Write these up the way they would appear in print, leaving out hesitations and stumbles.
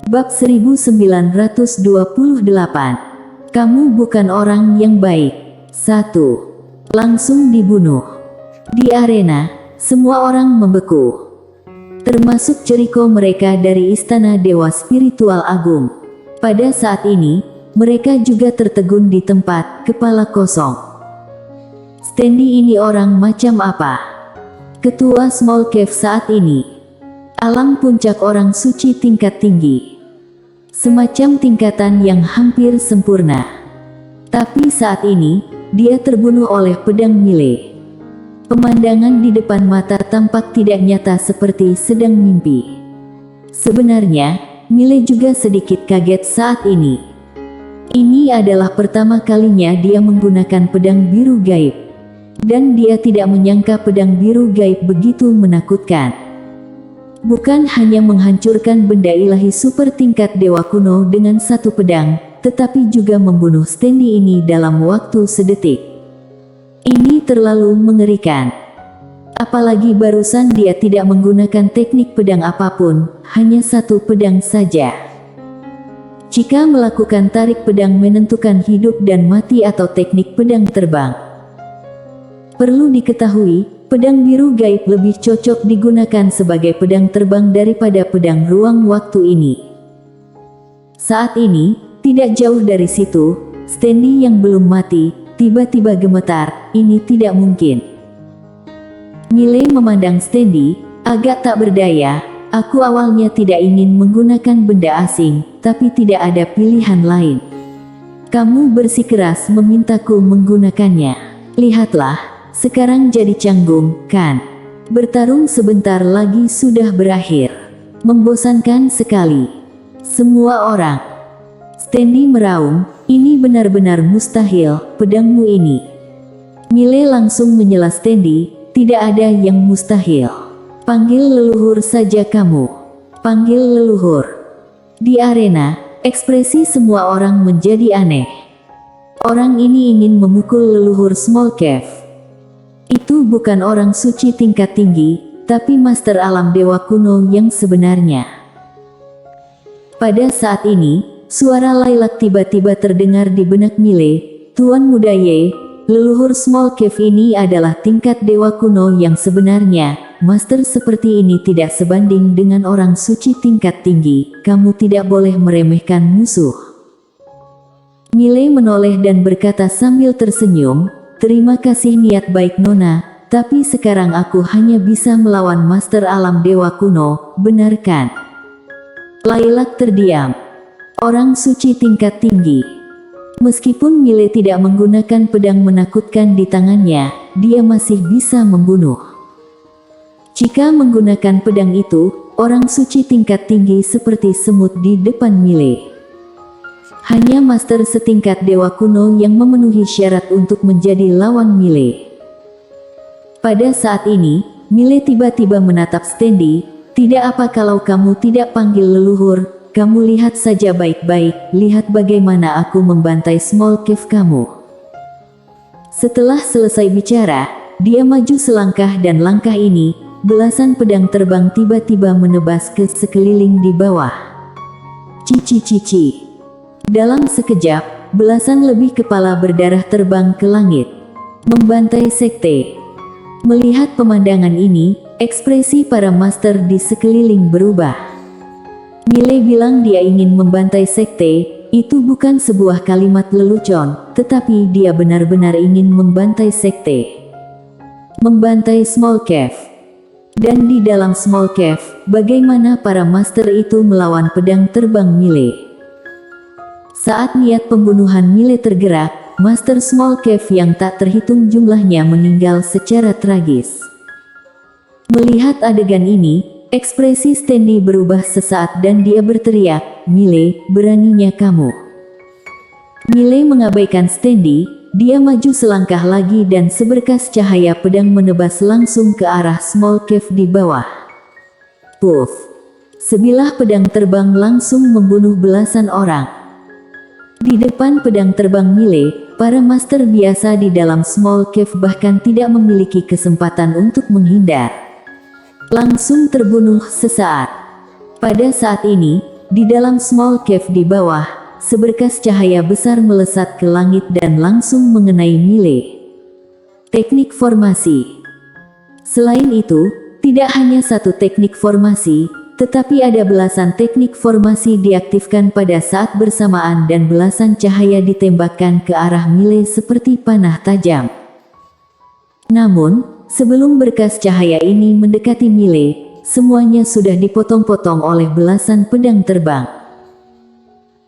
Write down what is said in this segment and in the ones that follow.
Bab 1928. Kamu bukan orang yang baik. 1. Langsung dibunuh. Di arena, semua orang membeku. Termasuk Jericho, mereka dari Istana Dewa Spiritual Agung. Pada saat ini, mereka juga tertegun di tempat, kepala kosong. Standy ini orang macam apa? Ketua Small Cave saat ini. Alam puncak orang suci tingkat tinggi. Semacam tingkatan yang hampir sempurna. Tapi saat ini, dia terbunuh oleh pedang Mile. Pemandangan di depan mata tampak tidak nyata seperti sedang mimpi. Sebenarnya, Mile juga sedikit kaget saat ini. Ini adalah pertama kalinya dia menggunakan pedang biru gaib. Dan dia tidak menyangka pedang biru gaib begitu menakutkan. Bukan hanya menghancurkan benda ilahi super tingkat dewa kuno dengan satu pedang, tetapi juga membunuh Standy ini dalam waktu sedetik. Ini terlalu mengerikan. Apalagi barusan dia tidak menggunakan teknik pedang apapun, hanya satu pedang saja. Jika melakukan tarik pedang menentukan hidup dan mati atau teknik pedang terbang. Perlu diketahui, pedang biru gaib lebih cocok digunakan sebagai pedang terbang daripada pedang ruang waktu ini. Saat ini, tidak jauh dari situ, Standy yang belum mati, tiba-tiba gemetar. Ini tidak mungkin. Mile memandang Standy, agak tak berdaya. Aku awalnya tidak ingin menggunakan benda asing, tapi tidak ada pilihan lain. Kamu bersikeras memintaku menggunakannya. Lihatlah. Sekarang jadi canggung, kan? Bertarung sebentar lagi sudah berakhir. Membosankan sekali. Semua orang. Standy meraung, ini benar-benar mustahil, pedangmu ini. Mile langsung menyela Standy, tidak ada yang mustahil. Panggil leluhur saja kamu. Panggil leluhur. Di arena, ekspresi semua orang menjadi aneh. Orang ini ingin memukul leluhur Small Cave. Itu bukan orang suci tingkat tinggi, tapi master alam dewa kuno yang sebenarnya. Pada saat ini, suara Lilac tiba-tiba terdengar di benak Mile. Tuan Muda Ye, leluhur Small Cave ini adalah tingkat dewa kuno yang sebenarnya. Master seperti ini tidak sebanding dengan orang suci tingkat tinggi. Kamu tidak boleh meremehkan musuh. Mile menoleh dan berkata sambil tersenyum, terima kasih niat baik Nona, tapi sekarang aku hanya bisa melawan master alam dewa kuno, benar kan? Lilac terdiam. Orang suci tingkat tinggi. Meskipun Mile tidak menggunakan pedang menakutkan di tangannya, dia masih bisa membunuh. Jika menggunakan pedang itu, orang suci tingkat tinggi seperti semut di depan Mile. Hanya master setingkat dewa kuno yang memenuhi syarat untuk menjadi lawan Mile. Pada saat ini, Mile tiba-tiba menatap Standy. Tidak apa kalau kamu tidak panggil leluhur, kamu lihat saja baik-baik, lihat bagaimana aku membantai Small Cave kamu. Setelah selesai bicara, dia maju selangkah dan langkah ini, belasan pedang terbang tiba-tiba menebas ke sekeliling di bawah. Cici-cici. Dalam sekejap, belasan lebih kepala berdarah terbang ke langit. Membantai sekte. Melihat pemandangan ini, ekspresi para master di sekeliling berubah. Mile bilang dia ingin membantai sekte, itu bukan sebuah kalimat lelucon, tetapi dia benar-benar ingin membantai sekte. Membantai Small Cave. Dan di dalam Small Cave, bagaimana para master itu melawan pedang terbang Mile. Saat niat pembunuhan Mile tergerak, Master Small Cave yang tak terhitung jumlahnya meninggal secara tragis. Melihat adegan ini, ekspresi Standy berubah sesaat dan dia berteriak, Mile, beraninya kamu. Mile mengabaikan Standy, dia maju selangkah lagi dan seberkas cahaya pedang menebas langsung ke arah Small Cave di bawah. Puff! Sebilah pedang terbang langsung membunuh belasan orang. Di depan pedang terbang Mile, para master biasa di dalam Small Cave bahkan tidak memiliki kesempatan untuk menghindar. Langsung terbunuh sesaat. Pada saat ini, di dalam small cave di bawah, seberkas cahaya besar melesat ke langit dan langsung mengenai Mile. Teknik formasi. Selain itu, tidak hanya satu teknik formasi, tetapi ada belasan teknik formasi diaktifkan pada saat bersamaan dan belasan cahaya ditembakkan ke arah Mile seperti panah tajam. Namun, sebelum berkas cahaya ini mendekati Mile, semuanya sudah dipotong-potong oleh belasan pedang terbang.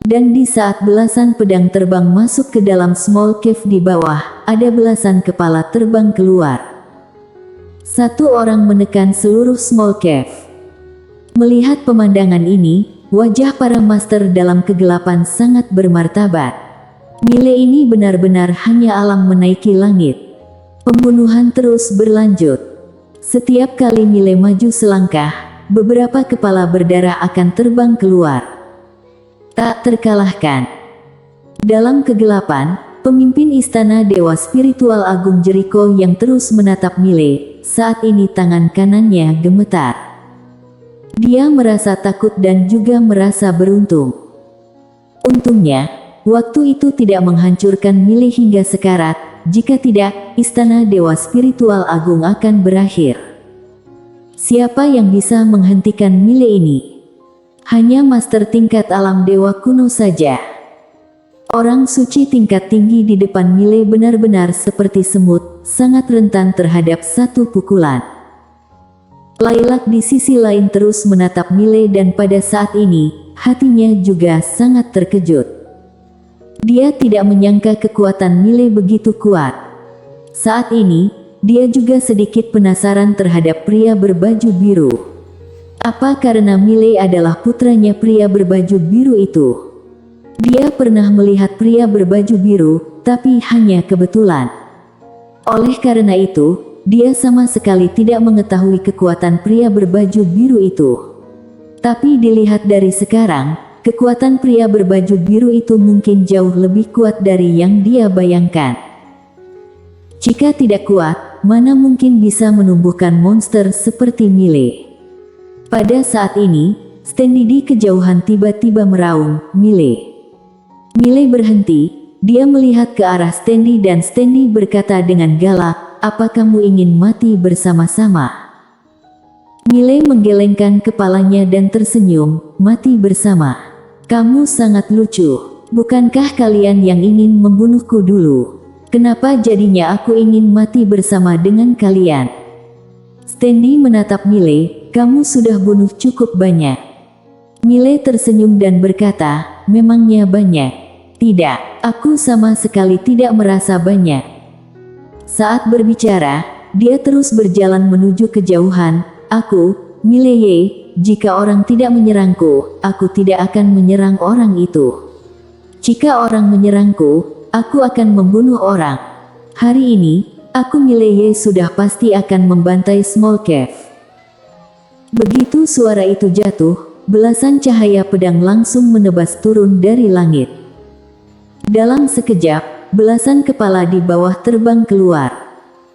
Dan di saat belasan pedang terbang masuk ke dalam small cave di bawah, ada belasan kepala terbang keluar. Satu orang menekan seluruh small cave. Melihat pemandangan ini, wajah para master dalam kegelapan sangat bermartabat. Mile ini benar-benar hanya alam menaiki langit. Pembunuhan terus berlanjut. Setiap kali Mile maju selangkah, beberapa kepala berdarah akan terbang keluar. Tak terkalahkan. Dalam kegelapan, pemimpin istana Dewa Spiritual Agung Jericho yang terus menatap Mile, saat ini tangan kanannya gemetar. Dia merasa takut dan juga merasa beruntung. Untungnya, waktu itu tidak menghancurkan Mile hingga sekarat. Jika tidak, istana Dewa Spiritual Agung akan berakhir. Siapa yang bisa menghentikan Mile ini? Hanya master tingkat alam dewa kuno saja. Orang suci tingkat tinggi di depan Mile benar-benar seperti semut, sangat rentan terhadap satu pukulan. Lailak di sisi lain terus menatap Mile dan pada saat ini, hatinya juga sangat terkejut. Dia tidak menyangka kekuatan Mile begitu kuat. Saat ini, dia juga sedikit penasaran terhadap pria berbaju biru. Apa karena Mile adalah putranya pria berbaju biru itu? Dia pernah melihat pria berbaju biru, tapi hanya kebetulan. Oleh karena itu, dia sama sekali tidak mengetahui kekuatan pria berbaju biru itu. Tapi dilihat dari sekarang, kekuatan pria berbaju biru itu mungkin jauh lebih kuat dari yang dia bayangkan. Jika tidak kuat, mana mungkin bisa menumbuhkan monster seperti Mile. Pada saat ini, Stanley di kejauhan tiba-tiba meraung, "Mile." Mile berhenti, dia melihat ke arah Stanley dan Stanley berkata dengan galak, "Apa kamu ingin mati bersama-sama?" Mile menggelengkan kepalanya dan tersenyum, "Mati bersama. Kamu sangat lucu. Bukankah kalian yang ingin membunuhku dulu? Kenapa jadinya aku ingin mati bersama dengan kalian?" Stanley menatap Mile, "Kamu sudah bunuh cukup banyak." Mile tersenyum dan berkata, "Memangnya banyak?" "Tidak, aku sama sekali tidak merasa banyak." Saat berbicara, dia terus berjalan menuju kejauhan. "Aku, Mile Ye, jika orang tidak menyerangku, aku tidak akan menyerang orang itu. Jika orang menyerangku, aku akan membunuh orang. Hari ini, aku Mile Ye sudah pasti akan membantai small cave." Begitu suara itu jatuh, belasan cahaya pedang langsung menebas turun dari langit. Dalam sekejap, belasan kepala di bawah terbang keluar.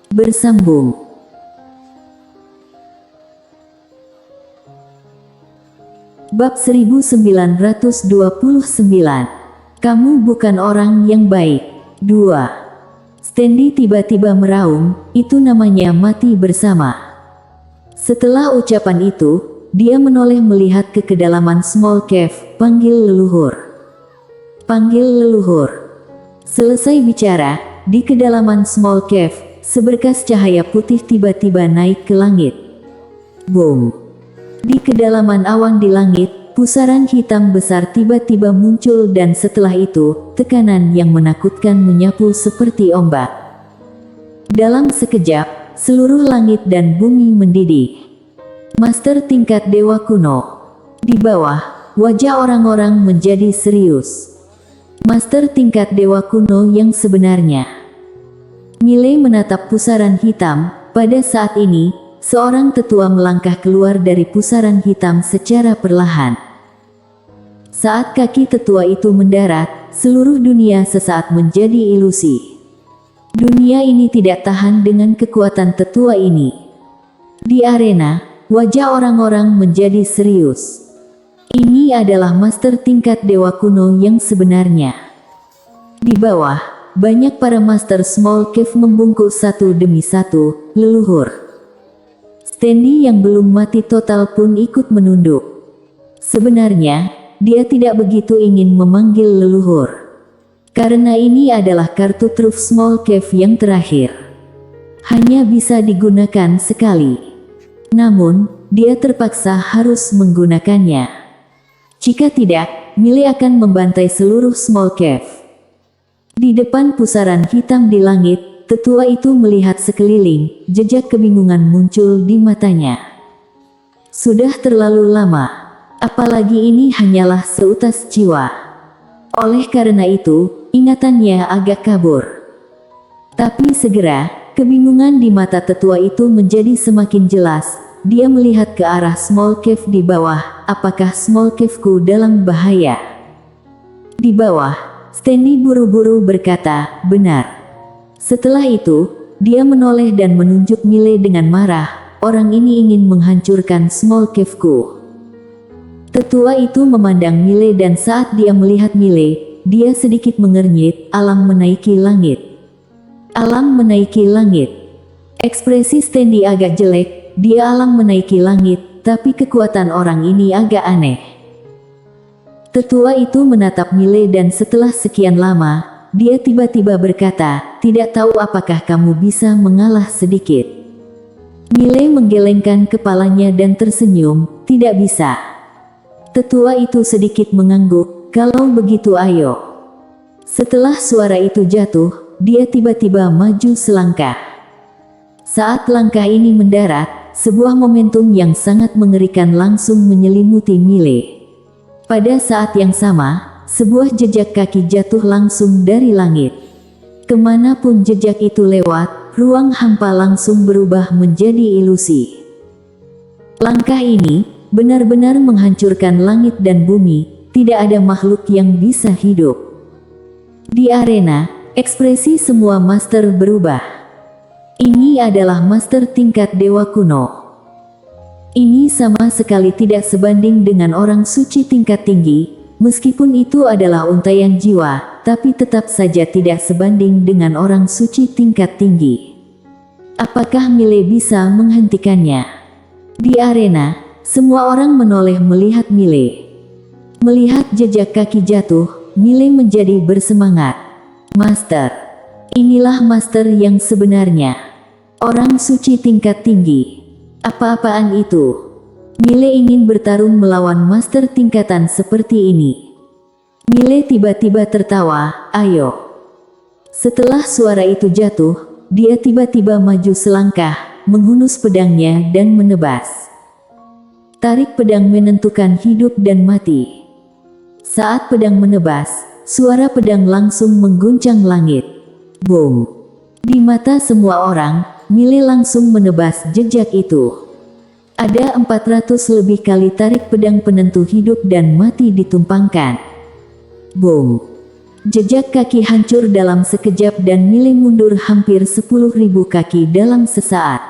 Bersambung. Bab 1929. Kamu bukan orang yang baik. 2. Stanley tiba-tiba meraung, "Itu namanya mati bersama." Setelah ucapan itu, dia menoleh melihat ke kedalaman small cave, panggil leluhur. Panggil leluhur. Selesai bicara, di kedalaman small cave, seberkas cahaya putih tiba-tiba naik ke langit. Boom. Di kedalaman awan di langit, pusaran hitam besar tiba-tiba muncul dan setelah itu, tekanan yang menakutkan menyapu seperti ombak. Dalam sekejap, seluruh langit dan bumi mendidih. Master tingkat dewa kuno. Di bawah, wajah orang-orang menjadi serius. Master tingkat dewa kuno yang sebenarnya. Mile menatap pusaran hitam. Pada saat ini, seorang tetua melangkah keluar dari pusaran hitam secara perlahan. Saat kaki tetua itu mendarat, seluruh dunia sesaat menjadi ilusi. Dunia ini tidak tahan dengan kekuatan tetua ini. Di arena, wajah orang-orang menjadi serius. Ini adalah master tingkat dewa kuno yang sebenarnya. Di bawah, banyak para master small cave membungkuk satu demi satu, leluhur. Stanley yang belum mati total pun ikut menunduk. Sebenarnya, dia tidak begitu ingin memanggil leluhur. Karena ini adalah kartu truf small cave yang terakhir. Hanya bisa digunakan sekali. Namun, dia terpaksa harus menggunakannya. Jika tidak, Millie akan membantai seluruh small cave. Di depan pusaran hitam di langit, tetua itu melihat sekeliling, jejak kebingungan muncul di matanya. Sudah terlalu lama, apalagi ini hanyalah seutas jiwa. Oleh karena itu, ingatannya agak kabur. Tapi segera, kebingungan di mata tetua itu menjadi semakin jelas. Dia melihat ke arah small cave di bawah. Apakah small cave-ku dalam bahaya? Di bawah, Stanley buru-buru berkata, benar. Setelah itu, dia menoleh dan menunjuk Millie dengan marah. Orang ini ingin menghancurkan small cave-ku. Tetua itu memandang Millie dan saat dia melihat Millie, dia sedikit mengernyit. Alam menaiki langit. Alam menaiki langit. Ekspresi Stanley agak jelek. Dia alam menaiki langit, tapi kekuatan orang ini agak aneh. Tetua itu menatap Millie dan setelah sekian lama, dia tiba-tiba berkata, tidak tahu apakah kamu bisa mengalah sedikit. Millie menggelengkan kepalanya dan tersenyum, tidak bisa. Tetua itu sedikit mengangguk, kalau begitu ayo. Setelah suara itu jatuh, dia tiba-tiba maju selangkah. Saat langkah ini mendarat, sebuah momentum yang sangat mengerikan langsung menyelimuti Millie. Pada saat yang sama, sebuah jejak kaki jatuh langsung dari langit. Kemanapun jejak itu lewat, ruang hampa langsung berubah menjadi ilusi. Langkah ini benar-benar menghancurkan langit dan bumi, tidak ada makhluk yang bisa hidup. Di arena, ekspresi semua master berubah. Ini adalah master tingkat dewa kuno. Ini sama sekali tidak sebanding dengan orang suci tingkat tinggi, meskipun itu adalah untaian jiwa, tapi tetap saja tidak sebanding dengan orang suci tingkat tinggi. Apakah Millie bisa menghentikannya? Di arena, semua orang menoleh melihat Millie. Melihat jejak kaki jatuh, Millie menjadi bersemangat. Master. Inilah master yang sebenarnya. Orang suci tingkat tinggi. Apa-apaan itu? Millie ingin bertarung melawan master tingkatan seperti ini. Millie tiba-tiba tertawa, ayo. Setelah suara itu jatuh, dia tiba-tiba maju selangkah, menghunus pedangnya dan menebas. Tarik pedang menentukan hidup dan mati. Saat pedang menebas, suara pedang langsung mengguncang langit. Boom. Di mata semua orang, Millie langsung menebas jejak itu. Ada 400 lebih kali tarik pedang penentu hidup dan mati ditumpangkan. Boom. Jejak kaki hancur dalam sekejap dan Millie mundur hampir 10.000 kaki dalam sesaat.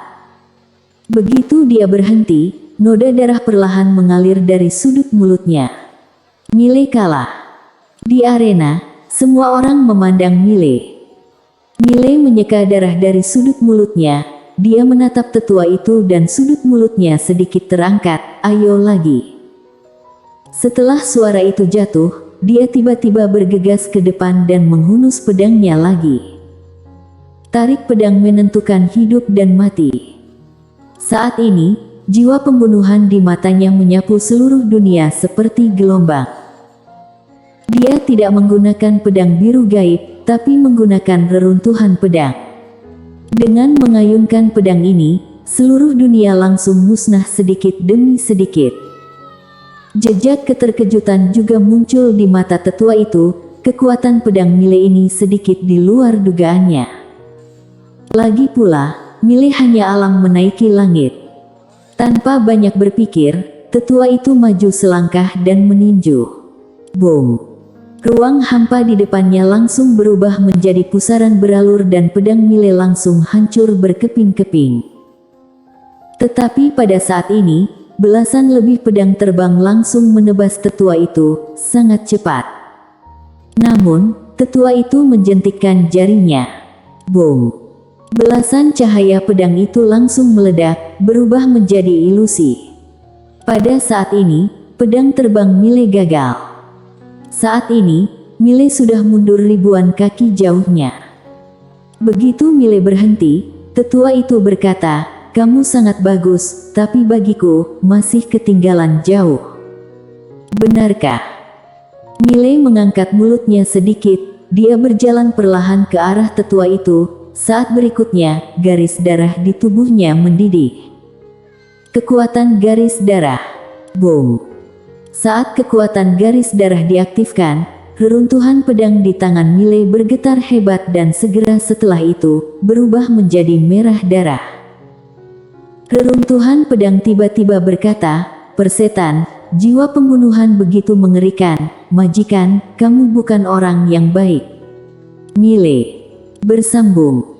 Begitu dia berhenti, noda darah perlahan mengalir dari sudut mulutnya. Millie kalah. Di arena, semua orang memandang Millie. Millie menyeka darah dari sudut mulutnya. Dia menatap tetua itu dan sudut mulutnya sedikit terangkat. Ayo lagi. Setelah suara itu jatuh, dia tiba-tiba bergegas ke depan dan menghunus pedangnya lagi. Tarik pedang menentukan hidup dan mati. Saat ini, jiwa pembunuhan di matanya menyapu seluruh dunia seperti gelombang. Dia tidak menggunakan pedang biru gaib, tapi menggunakan reruntuhan pedang. Dengan mengayunkan pedang ini, seluruh dunia langsung musnah sedikit demi sedikit. Jejak keterkejutan juga muncul di mata tetua itu, kekuatan pedang Millie ini sedikit di luar dugaannya. Lagi pula, Millie hanya alam menaiki langit. Tanpa banyak berpikir, tetua itu maju selangkah dan meninju. Boom! Ruang hampa di depannya langsung berubah menjadi pusaran beralur dan pedang Millie langsung hancur berkeping-keping. Tetapi pada saat ini, belasan lebih pedang terbang langsung menebas tetua itu sangat cepat. Namun, tetua itu menjentikkan jarinya. Boom! Belasan cahaya pedang itu langsung meledak, berubah menjadi ilusi. Pada saat ini, pedang terbang Mile gagal. Saat ini, Mile sudah mundur ribuan kaki jauhnya. Begitu Mile berhenti, tetua itu berkata, "Kamu sangat bagus, tapi bagiku, masih ketinggalan jauh." "Benarkah?" Mile mengangkat mulutnya sedikit, dia berjalan perlahan ke arah tetua itu. Saat berikutnya, garis darah di tubuhnya mendidih. Kekuatan garis darah. Boom! Saat kekuatan garis darah diaktifkan, reruntuhan pedang di tangan Mile bergetar hebat dan segera setelah itu, berubah menjadi merah darah. Reruntuhan pedang tiba-tiba berkata, "Persetan, jiwa pembunuhan begitu mengerikan, majikan, kamu bukan orang yang baik." Mile bersambung.